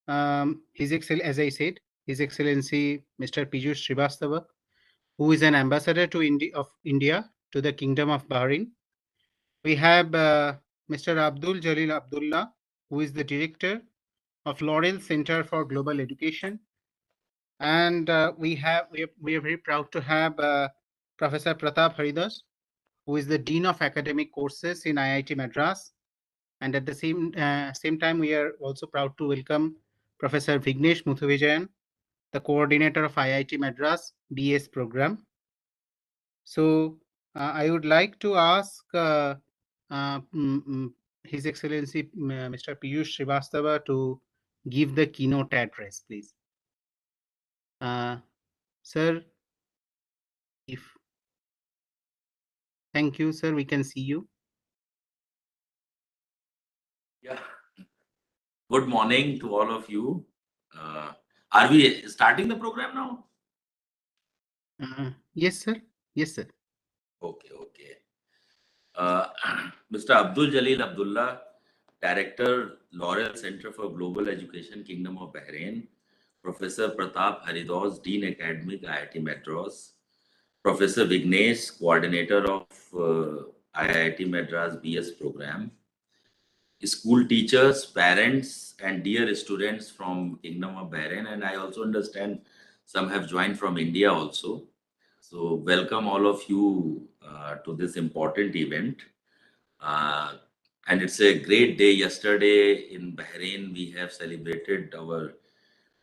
As I said, His Excellency Mr. Piyush Srivastava, who is an ambassador to India to the Kingdom of Bahrain. We have Mr. Abdul Jalil Abdullah, who is the director of Laurel Center for Global Education. And we are very proud to have Professor Pratap Haridas, who is the Dean of Academic Courses in IIT Madras. And at the same time, we are also proud to welcome Professor Vignesh Muthuvijayan, the coordinator of IIT Madras BS program. So I would like to ask His Excellency Mr. Piyush Srivastava to give the keynote address, please. Sir, if thank you, sir, we can see you. Yeah. Good morning to all of you. Are we starting the program now? Yes, sir. Yes, sir. Okay. Mr. Abdul Jalil Abdullah, Director, Laurel Center for Global Education, Kingdom of Bahrain. Professor Pratap Haridas, Dean Academic, IIT Madras. Professor Vignesh, Coordinator of IIT Madras BS program. School teachers, parents, and dear students from Kingdom of Bahrain. And I also understand some have joined from India also. So welcome all of you to this important event. And it's a great day. Yesterday in Bahrain, we have celebrated our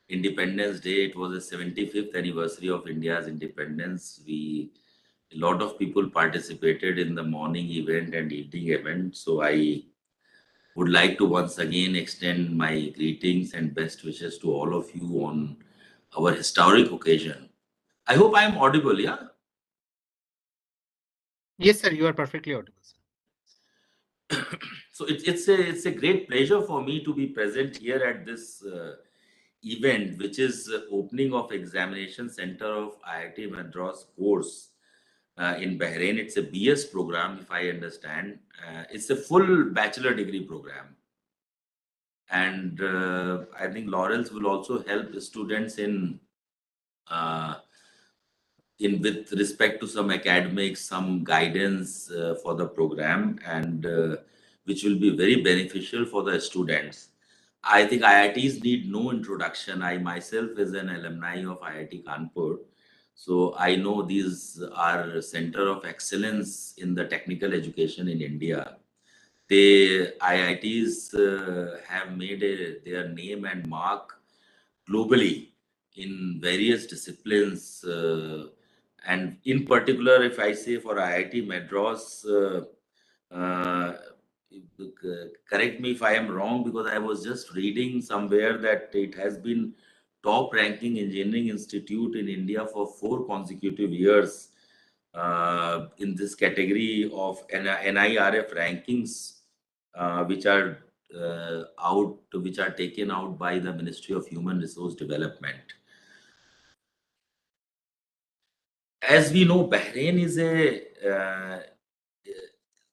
Independence Day. It was the 75th anniversary of India's independence. A lot of people participated in the morning event and evening event. So I would like to once again extend my greetings and best wishes to all of you on our historic occasion. I hope I am audible, yeah? Yes, sir, you are perfectly audible, sir. So it's a great pleasure for me to be present here at this event, which is opening of examination center of IIT Madras course in Bahrain. It's a BS program, if I understand. It's a full bachelor degree program. And I think Laurels will also help the students uh, in with respect to some academics, some guidance for the program, and which will be very beneficial for the students. I think IITs need no introduction. I myself is an alumni of IIT Kanpur. So I know these are center of excellence in the technical education in India. The IITs have made their name and mark globally in various disciplines. And in particular, if I say for IIT Madras, uh, correct me if I am wrong, because I was just reading somewhere that it has been top ranking engineering institute in India for 4 consecutive years in this category of NIRF rankings, which are taken out by the Ministry of Human Resource Development. As we know, Bahrain is a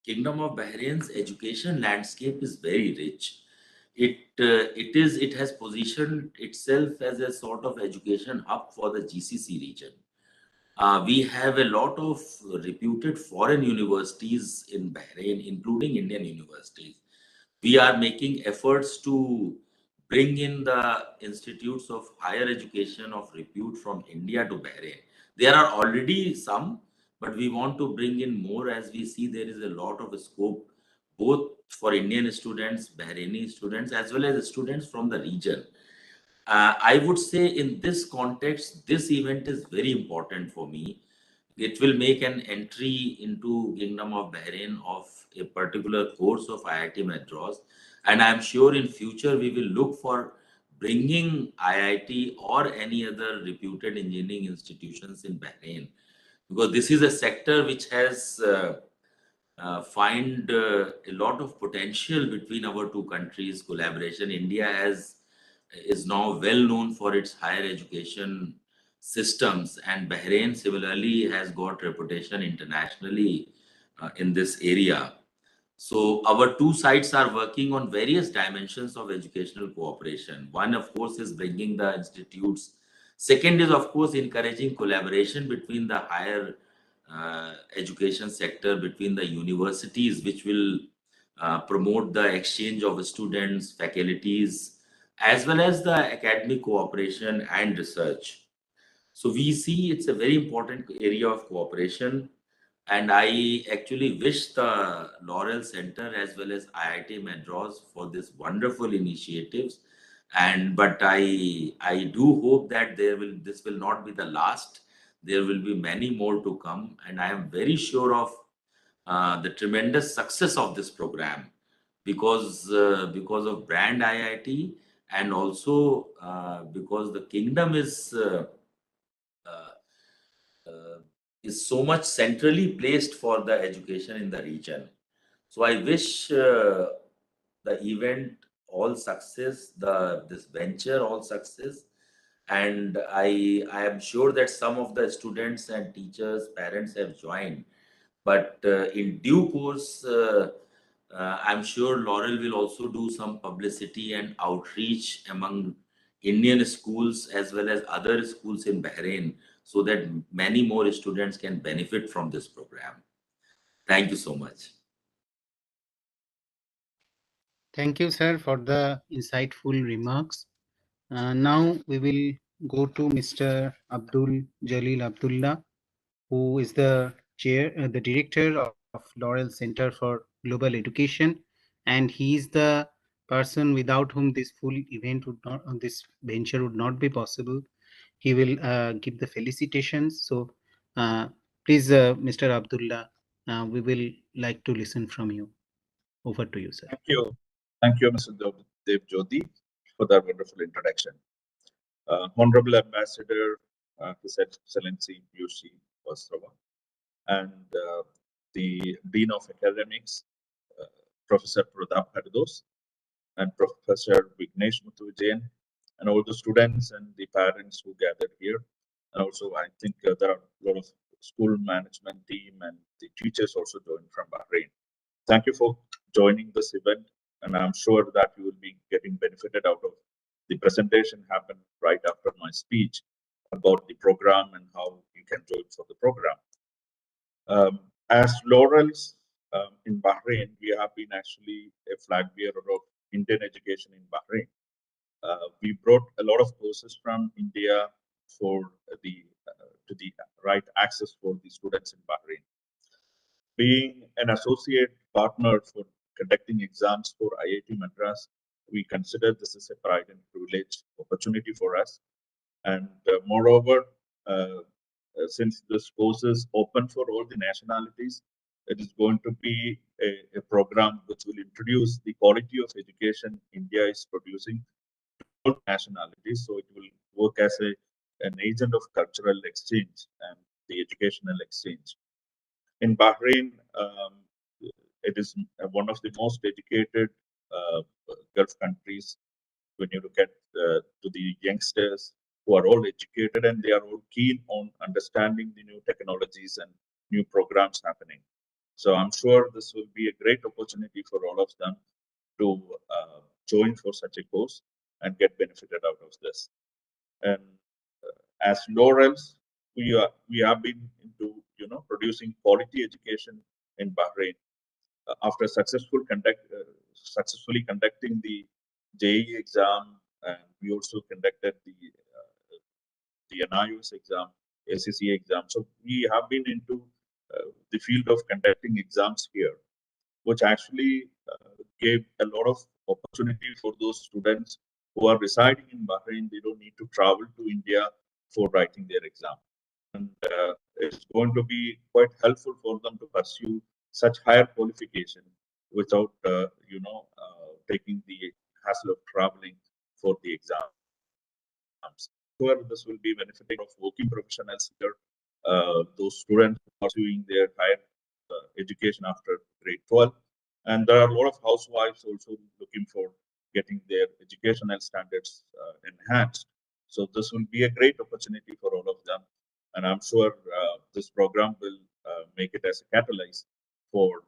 Kingdom of Bahrain's education landscape is very rich. It has positioned itself as a sort of education hub for the GCC region. We have a lot of reputed foreign universities in Bahrain, including Indian universities. We are making efforts to bring in the institutes of higher education of repute from India to Bahrain. There are already some, but we want to bring in more as we see there is a lot of scope both for Indian students, Bahraini students, as well as students from the region. I would say in this context, this event is very important for me. It will make an entry into Kingdom of Bahrain of a particular course of IIT Madras. And I'm sure in future we will look for bringing IIT or any other reputed engineering institutions in Bahrain, because this is a sector which has find a lot of potential between our two countries collaboration. India has is now well known for its higher education systems, and Bahrain similarly has got reputation internationally in this area. So our two sides are working on various dimensions of educational cooperation. One, of course, is bringing the institutes. Second is, of course, encouraging collaboration between the higher education sector, between the universities, which will promote the exchange of students, faculties, as well as the academic cooperation and research. So we see it's a very important area of cooperation, and I actually wish the Laurel Center as well as IIT Madras for this wonderful initiatives. And but I do hope that this will not be the last. There will be many more to come, and I am very sure of the tremendous success of this program because of brand IIT, and also because the kingdom uh, uh, is so much centrally placed for the education in the region. So I wish the event all success, the this venture all success, and I am sure that some of the students and teachers, parents have joined, but in due course. I'm sure Laurel will also do some publicity and outreach among Indian schools as well as other schools in Bahrain so that many more students can benefit from this program. Thank you so much. Thank you, sir, for the insightful remarks. Now we will go to Mr. Abdul Jalil Abdullah, who is the director of Laurel Center for Global Education, and he is the person without whom this full event would not, this venture would not be possible. He will give the felicitations. So, uh, please, Mr. Abdullah, we will like to listen from you. Over to you, sir. Thank you. Thank you, Mr. Dev Jyoti, for that wonderful introduction. Honorable Ambassador, His Excellency Yushi Vastrava, and the Dean of Academics, uh, Professor Pradap Hardos, and Professor Vignesh Muthu Jain, and all the students and the parents who gathered here. And also, I think there are a lot of school management team and the teachers also joined from Bahrain. Thank you for joining this event, and I'm sure that you will be getting benefited out of the presentation happened right after my speech about the program and how you can join for the program. As Laurels in Bahrain, we have been actually a flag bearer of Indian education in Bahrain. We brought a lot of courses from India for the to the right access for the students in Bahrain. Being an associate partner for conducting exams for IIT Madras, we consider this as a pride and privilege opportunity for us. And moreover, since this course is open for all the nationalities, it is going to be a program which will introduce the quality of education India is producing to all nationalities. So it will work as an agent of cultural exchange and the educational exchange. In Bahrain, it is one of the most educated uh, Gulf countries. When you look at to the youngsters who are all educated and they are all keen on understanding the new technologies and new programs happening. So I'm sure this will be a great opportunity for all of them to join for such a course and get benefited out of this. And as Laurels, we have been into producing quality education in Bahrain. After successfully conducting the JEE exam, and we also conducted the NIOS exam, ACCA exam. So we have been into the field of conducting exams here, which actually gave a lot of opportunity for those students who are residing in Bahrain. They don't need to travel to India for writing their exam. And it's going to be quite helpful for them to pursue such higher qualification without, taking the hassle of traveling for the exams. Sure, this will be benefiting of working professionals here, those students who are pursuing their higher education after grade 12. And there are a lot of housewives also looking for getting their educational standards enhanced. So this will be a great opportunity for all of them. And I'm sure this program will make it as a catalyst for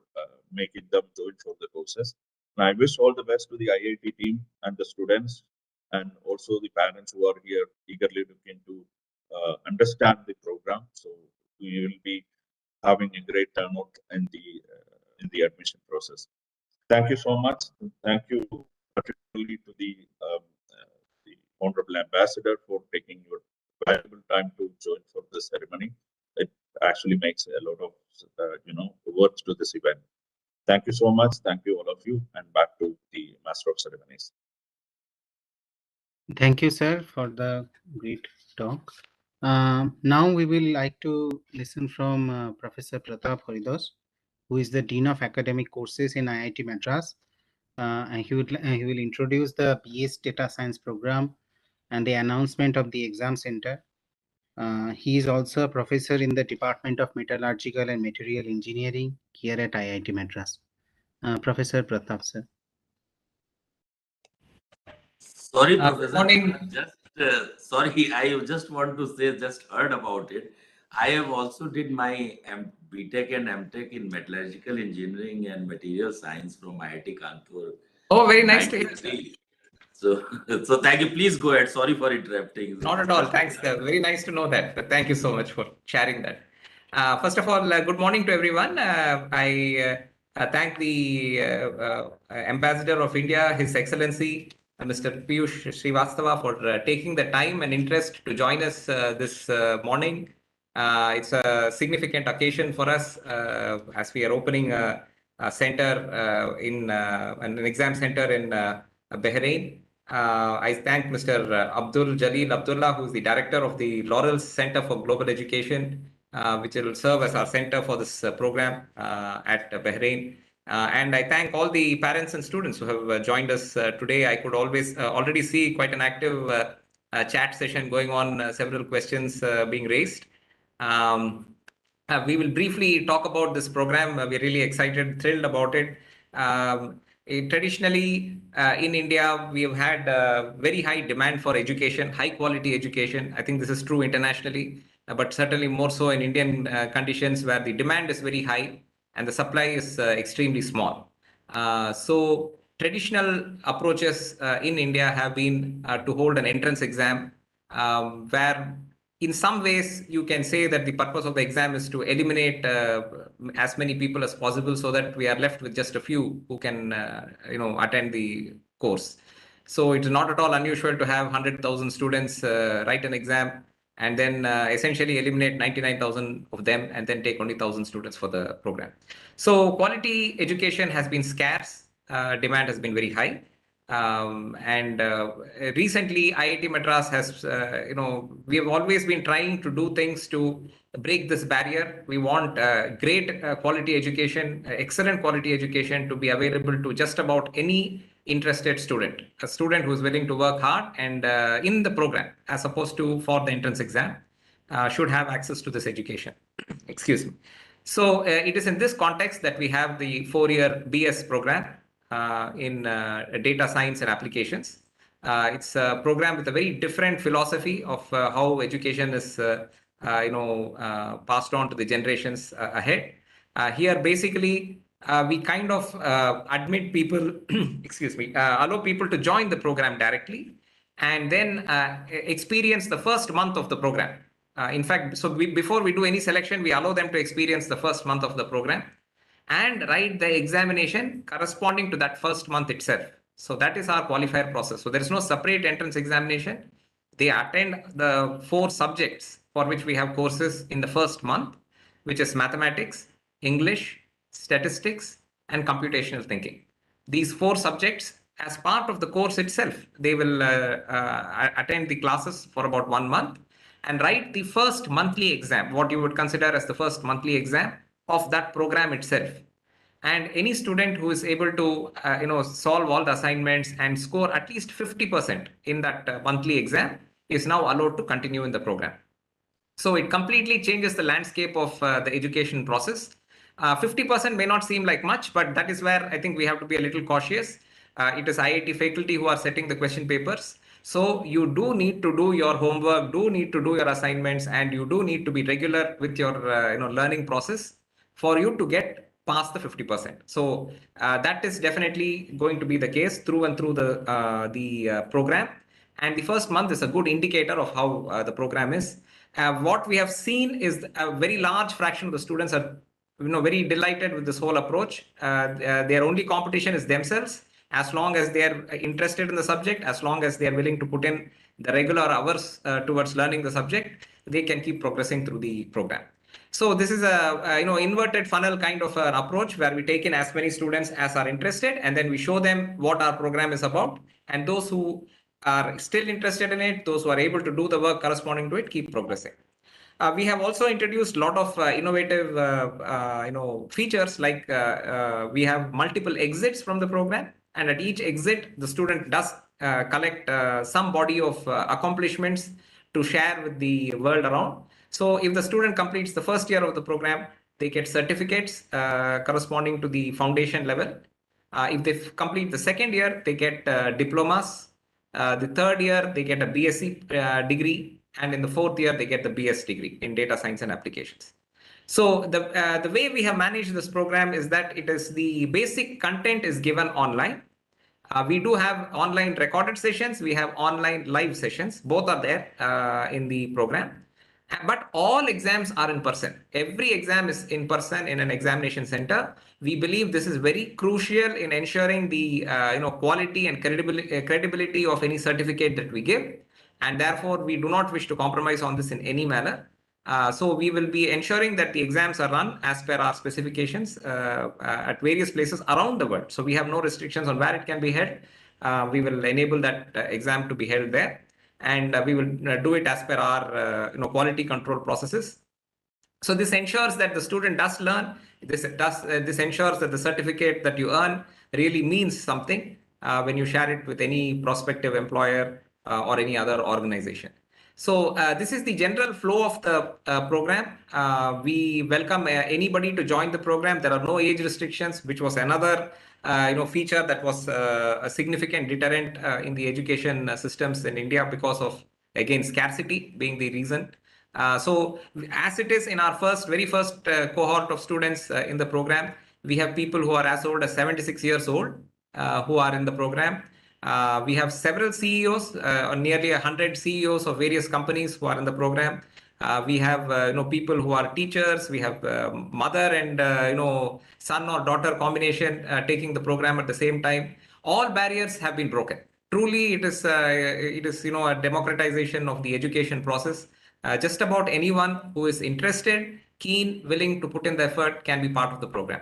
making them join for the courses. And I wish all the best to the IIT team and the students, and also the parents who are here eagerly looking to understand the program. So we will be having a great turnout in the admission process. Thank you so much. Thank you particularly to the Honorable Ambassador for taking your valuable time to join for this ceremony. It actually makes a lot of worth to this event. Thank you so much. Thank you all of you, and back to the Master of Ceremonies. Thank you, sir, for the great talk. Now we will like to listen from Professor Pratap Haridas, who is the Dean of Academic Courses in IIT Madras. And he will introduce the BS Data Science program and the announcement of the exam center. He is also a professor in the Department of Metallurgical and Material Engineering here at IIT Madras. Professor Pratap, sir. Sorry, Good Professor. morning. Sorry, I just want to say, just heard about it. I have also did my BTech and MTech in Metallurgical Engineering and Material Science from IIT Kanpur. Oh, very nice to hear. 93. So thank you. Please go ahead. Sorry for interrupting. Not at all. Thanks. Very nice to know that. Thank you so much for sharing that. First of all, good morning to everyone. I thank the Ambassador of India, His Excellency, Mr. Piyush Srivastava, for taking the time and interest to join us this morning. It's a significant occasion for us as we are opening a center in an exam center in Bahrain. I thank Mr. Abdul Jalil Abdullah, who is the director of the Laurels Center for Global Education, which will serve as our center for this program at Bahrain. And I thank all the parents and students who have joined us today. I could already see quite an active chat session going on, several questions being raised. We will briefly talk about this program. We're really excited, thrilled about it. Traditionally, in India, we have had very high demand for education, high quality education. I think this is true internationally, but certainly more so in Indian conditions where the demand is very high and the supply is extremely small. So traditional approaches in India have been to hold an entrance exam where in some ways, you can say that the purpose of the exam is to eliminate as many people as possible so that we are left with just a few who can, attend the course. So it's not at all unusual to have 100,000 students write an exam and then essentially eliminate 99,000 of them and then take only 1,000 students for the program. So quality education has been scarce. Demand has been very high. Recently, IIT Madras has, we have always been trying to do things to break this barrier. We want great quality education, excellent quality education to be available to just about any interested student, a student who is willing to work hard and in the program, as opposed to for the entrance exam, should have access to this education. Excuse me. So it is in this context that we have the 4-year BS program in data science and applications. It's a program with a very different philosophy of how education is, passed on to the generations ahead. Here, basically, we kind of admit people, allow people to join the program directly and then experience the first month of the program. In fact, so before we do any selection, we allow them to experience the first month of the program and write the examination corresponding to that first month itself. So that is our qualifier process. So there is no separate entrance examination. They attend the 4 subjects for which we have courses in the first month, which is mathematics, English, statistics, and computational thinking. These 4 subjects, as part of the course itself, they will attend the classes for about 1 month and write the first monthly exam, what you would consider as the first monthly exam of that program itself. And any student who is able to solve all the assignments and score at least 50% in that monthly exam is now allowed to continue in the program. So it completely changes the landscape of the education process. 50% may not seem like much, but that is where I think we have to be a little cautious. It is IIT faculty who are setting the question papers. So you do need to do your homework, do need to do your assignments, and you do need to be regular with your learning process for you to get pass the 50%. So that is definitely going to be the case through and through the program. And the first month is a good indicator of how the program is. What we have seen is a very large fraction of the students are very delighted with this whole approach. Their only competition is themselves. As long as they are interested in the subject, as long as they are willing to put in the regular hours towards learning the subject, they can keep progressing through the program. So this is a inverted funnel kind of an approach where we take in as many students as are interested, and then we show them what our program is about. And those who are still interested in it, those who are able to do the work corresponding to it, keep progressing. We have also introduced a lot of innovative features, like we have multiple exits from the program, and at each exit the student does collect some body of accomplishments to share with the world around. So if the student completes the first year of the program, they get certificates corresponding to the foundation level. If they complete the second year, they get diplomas. The third year, they get a BSc degree, and in the fourth year, they get the BS degree in data science and applications. So the way we have managed this program is that it is the basic content is given online. We do have online recorded sessions. We have online live sessions. Both are there in the program. But all exams are in person. Every exam is in person in an examination center. We believe this is very crucial in ensuring the quality and credibility of any certificate that we give. And therefore, we do not wish to compromise on this in any manner. So we will be ensuring that the exams are run as per our specifications at various places around the world. So we have no restrictions on where it can be held. We will enable that exam to be held there, and we will do it as per our quality control processes. So this ensures that the student does learn. This ensures that the certificate that you earn really means something when you share it with any prospective employer or any other organization. So this is the general flow of the program. We welcome anybody to join the program. There are no age restrictions, which was another feature that was a significant deterrent in the education systems in India because of, again, scarcity being the reason. So as it is in our very first cohort of students in the program, we have people who are as old as 76 years old who are in the program. We have several CEOs, nearly 100 CEOs of various companies who are in the program. We have people who are teachers. We have mother and son or daughter combination taking the program at the same time. All barriers have been broken. Truly, it is a democratization of the education process. Just about anyone who is interested, keen, willing to put in the effort can be part of the program.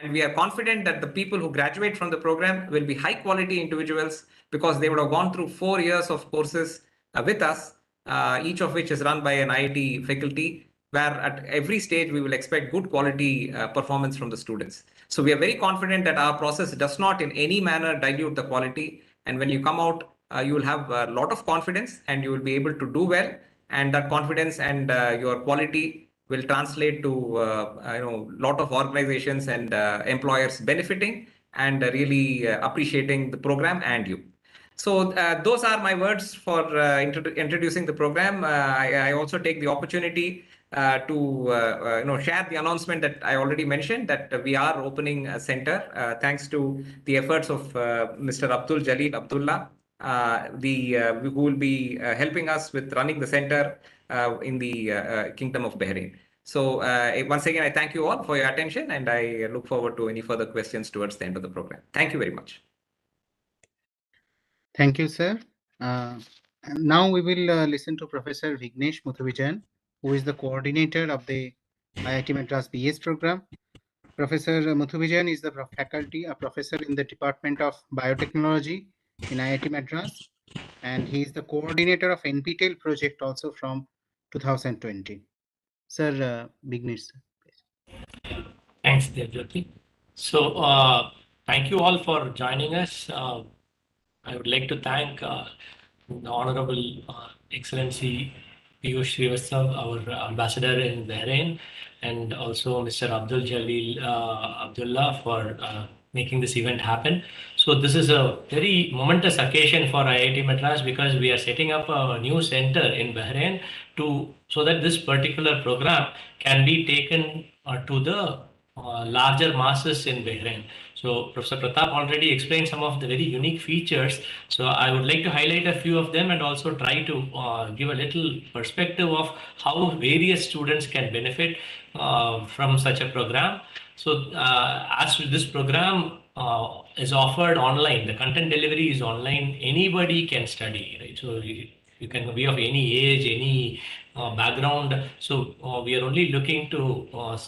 And we are confident that the people who graduate from the program will be high quality individuals because they would have gone through 4 years of courses with us, each of which is run by an IIT faculty, where at every stage we will expect good quality performance from the students. So we are very confident that our process does not in any manner dilute the quality. And when you come out, you will have a lot of confidence and you will be able to do well. And that confidence and your quality will translate to lot of organizations and employers benefiting and really appreciating the program and you. So those are my words for introducing the program. I also take the opportunity to share the announcement that I already mentioned, that we are opening a center thanks to the efforts of Mr. Abdul Jalil Abdullah, who will be helping us with running the center in the Kingdom of Bahrain. So once again, I thank you all for your attention, and I look forward to any further questions towards the end of the program. Thank you very much. Thank you, sir. And now we will listen to Professor Vignesh Muthuvijan, who is the coordinator of the IIT Madras BS program. Professor Muthuvijan is a professor in the Department of Biotechnology in IIT Madras, and he is the coordinator of NPTEL project also from 2020. Sir, Vignesh, please. Thanks, Devjyoti. So thank you all for joining us. I would like to thank the Honorable Excellency Piyush Srivastava, our ambassador in Bahrain, and also Mr. Abdul Jalil Abdullah for making this event happen. So this is a very momentous occasion for IIT Madras because we are setting up a new center in Bahrain so that this particular program can be taken to the larger masses in Bahrain. So Professor Pratap already explained some of the very unique features. So I would like to highlight a few of them and also try to give a little perspective of how various students can benefit from such a program. So as with this program is offered online, the content delivery is online, anybody can study, right? So you can be of any age, any background. So we are only looking to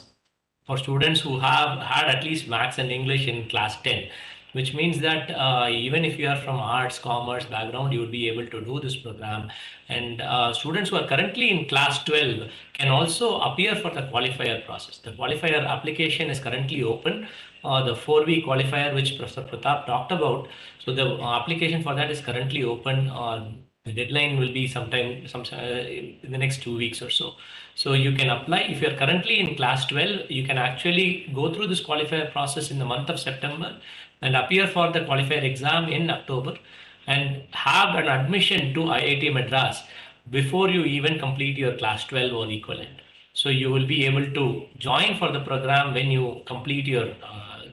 for students who have had at least maths and English in class 10, which means that even if you are from arts, commerce background, you would be able to do this program. And students who are currently in class 12 can also appear for the qualifier process. The qualifier application is currently open. The 4-week qualifier, which Professor Pratap talked about. So the application for that is currently open. The deadline will be sometime in the next 2 weeks or so. So you can apply. If you're currently in class 12, you can actually go through this qualifier process in the month of September and appear for the qualifier exam in October and have an admission to IIT Madras before you even complete your class 12 or equivalent. So you will be able to join for the program when you complete your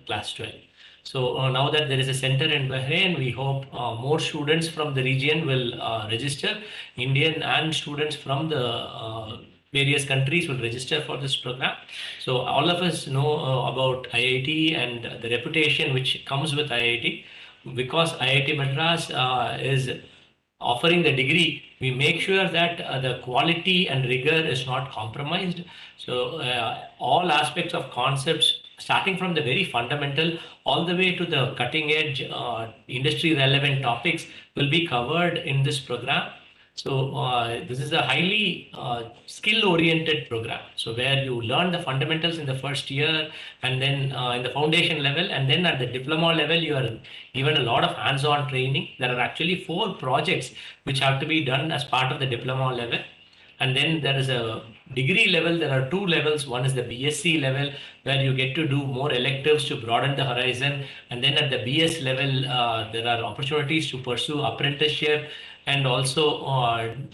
class 12. So now that there is a center in Bahrain, we hope more students from the region will register. Indian and students from the various countries will register for this program. So all of us know about IIT and the reputation which comes with IIT. Because IIT Madras is offering the degree, we make sure that the quality and rigor is not compromised. So all aspects of concepts, starting from the very fundamental all the way to the cutting edge industry relevant topics, will be covered in this program. So this is a highly skill-oriented program. So where you learn the fundamentals in the first year, and then in the foundation level, and then at the diploma level, you are given a lot of hands-on training. There are actually 4 projects which have to be done as part of the diploma level. And then there is a degree level. There are 2 levels. One is the BSc level, where you get to do more electives to broaden the horizon. And then at the BS level, there are opportunities to pursue apprenticeship and also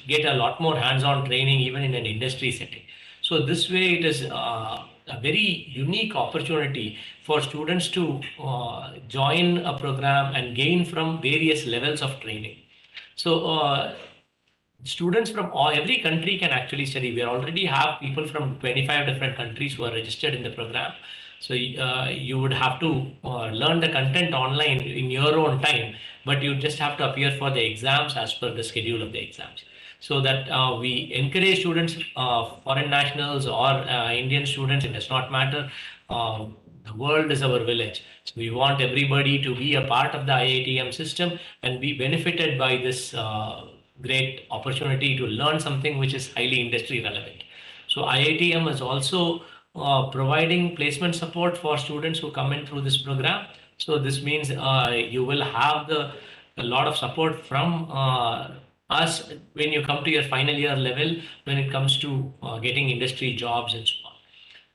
get a lot more hands-on training even in an industry setting. So this way it is a very unique opportunity for students to join a program and gain from various levels of training. So students from every country can actually study. We already have people from 25 different countries who are registered in the program. So you would have to learn the content online in your own time, but you just have to appear for the exams as per the schedule of the exams. So that we encourage students, foreign nationals or Indian students, it does not matter. The world is our village. So we want everybody to be a part of the IITM system and be benefited by this great opportunity to learn something which is highly industry relevant. So IITM is also providing placement support for students who come in through this program. So this means you will have a lot of support from us when you come to your final year level when it comes to getting industry jobs and so on.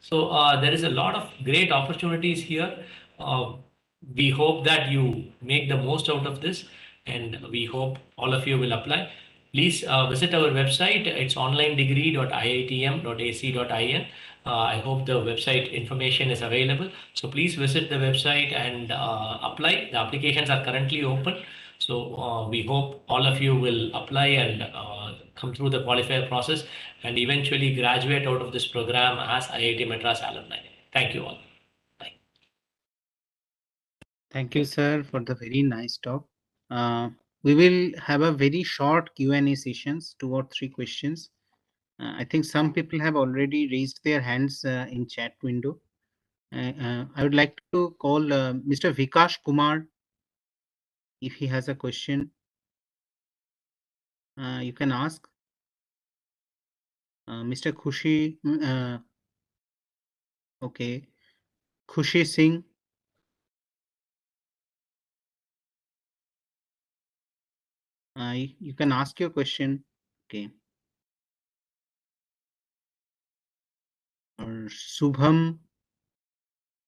So there is a lot of great opportunities here. We hope that you make the most out of this, and we hope all of you will apply. Please visit our website. It's onlinedegree.iitm.ac.in. I hope the website information is available. So please visit the website and apply. The applications are currently open. So we hope all of you will apply and come through the qualifier process and eventually graduate out of this program as IIT Madras alumni. Thank you all. Bye. Thank you, sir, for the very nice talk. We will have a very short Q&A sessions, 2 or 3 questions. I think some people have already raised their hands in chat window. I would like to call Mr. Vikash Kumar. If he has a question, you can ask. Mr. Khushi, okay. Khushi Singh. You can ask your question. Okay. Or Subham,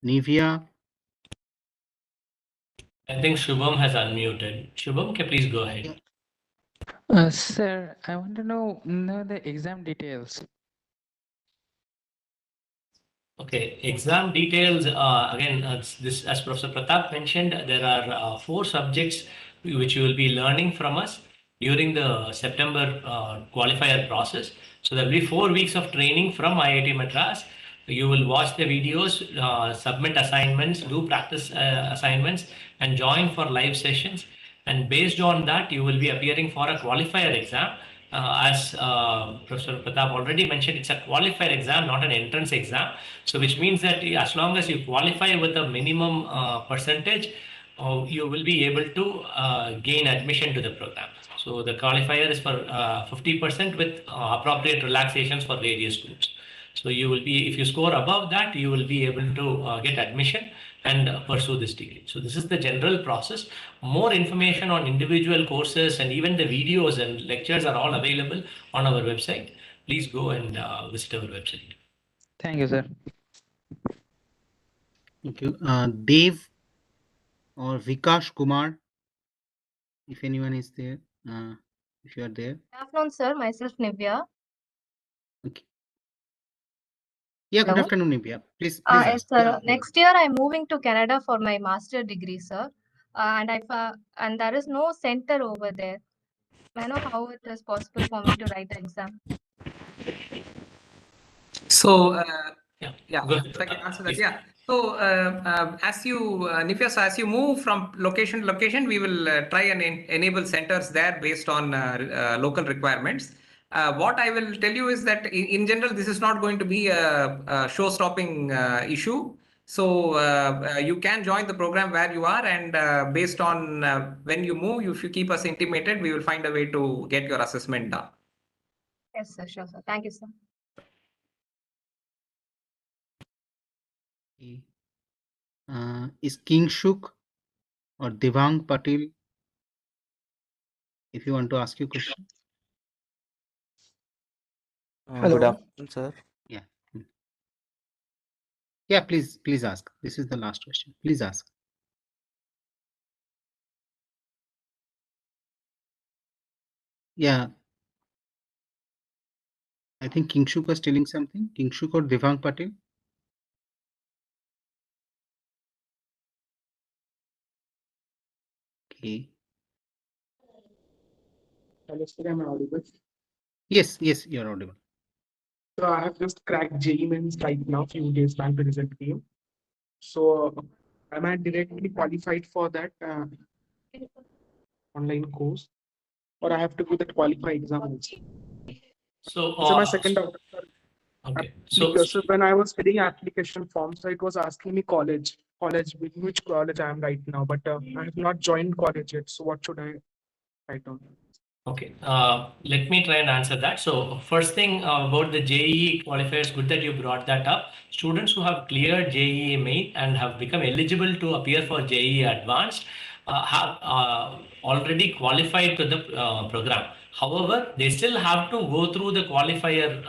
Nivia. I think Shubham has unmuted. Shubham, can please go ahead. Sir, I want to know the exam details. Okay, exam details. Again, this as Professor Pratap mentioned, there are 4 subjects which you will be learning from us during the September qualifier process. So there will be 4 weeks of training from IIT Madras. You will watch the videos, submit assignments, do practice assignments, and join for live sessions. And based on that, you will be appearing for a qualifier exam. As Professor Pratap already mentioned, it's a qualifier exam, not an entrance exam. So which means that as long as you qualify with a minimum percentage, you will be able to gain admission to the program. So the qualifier is for 50% with appropriate relaxations for various groups. So you will be, if you score above that, you will be able to get admission and pursue this degree. So this is the general process. More information on individual courses and even the videos and lectures are all available on our website. Please go and visit our website. Thank you, sir. Thank you. Dev or Vikash Kumar, if anyone is there, if you are there. Good afternoon, sir. Myself, Nivya. Okay. Yeah, good Hello. afternoon, Nivya. Please Yes, ask. sir. Yeah. Next year, I'm moving to Canada for my master degree, sir. And there is no center over there. I know how it is possible for me to write the exam. So, Yeah, go ahead, if I can Pratap, answer that, please. yeah. So, as you, Nifya, so as you move from location to location, we will try and enable centers there based on local requirements. What I will tell you is that in general, this is not going to be a show-stopping issue. So you can join the program where you are, and based on when you move, if you keep us intimated, we will find a way to get your assessment done. Yes, sir. Sure, sir. Thank you, sir. Is King Shuk or Devang Patil, if you want to ask your question? Good afternoon, sir. Yeah. Yeah, please ask. This is the last question. Please ask. Yeah. I think King Shuk was telling something. King Shuk or Devang Patil? Okay. Hello, sir, am I audible? Yes, you're audible. So I have just cracked JEE Mains right now, few days back the result came. So am I directly qualified for that online course, or I have to do that qualify exam also? So, So my second doubt, sir, okay. so when I was filling application form, so it was asking me college, which college I am right now, but I have not joined college yet. So what should I write down? Okay, let me try and answer that. So first thing about the JEE qualifiers, good that you brought that up. Students who have cleared JEE main and have become eligible to appear for JEE advanced have already qualified to the program. However, they still have to go through the qualifier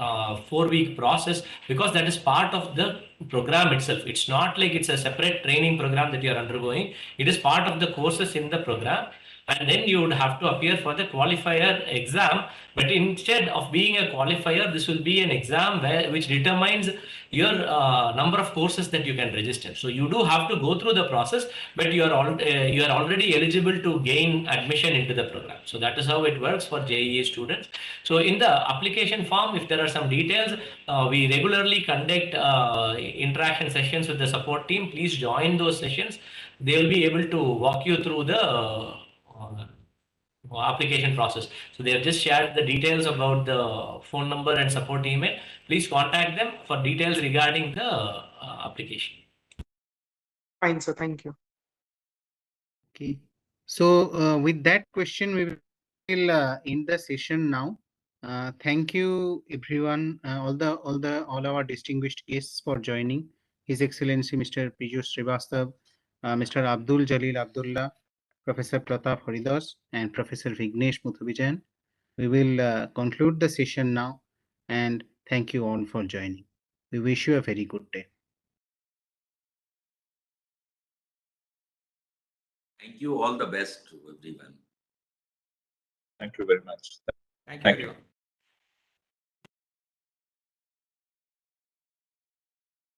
4-week process because that is part of the program itself. It's not like it's a separate training program that you are undergoing. It is part of the courses in the program, and then you would have to appear for the qualifier exam. But instead of being a qualifier, this will be an exam which determines your number of courses that you can register. So you do have to go through the process, but you are already eligible to gain admission into the program. So that is how it works for JEE students. So in the application form, if there are some details, we regularly conduct interaction sessions with the support team. Please join those sessions. They will be able to walk you through the application process. So they have just shared the details about the phone number and support email. Please contact them for details regarding the application. Fine, sir. Thank you. Okay. So with that question, we will end the session now. Thank you, everyone, all our distinguished guests for joining. His Excellency Mr. Piyush Srivastav, Mr. Abdul Jalil Abdullah, Professor Pratap Haridas, and Professor Vignesh Muthubijan. We will conclude the session now, and thank you all for joining. We wish you a very good day. Thank you. All the best to everyone. Thank you very much. Thank you, Thank you. everyone.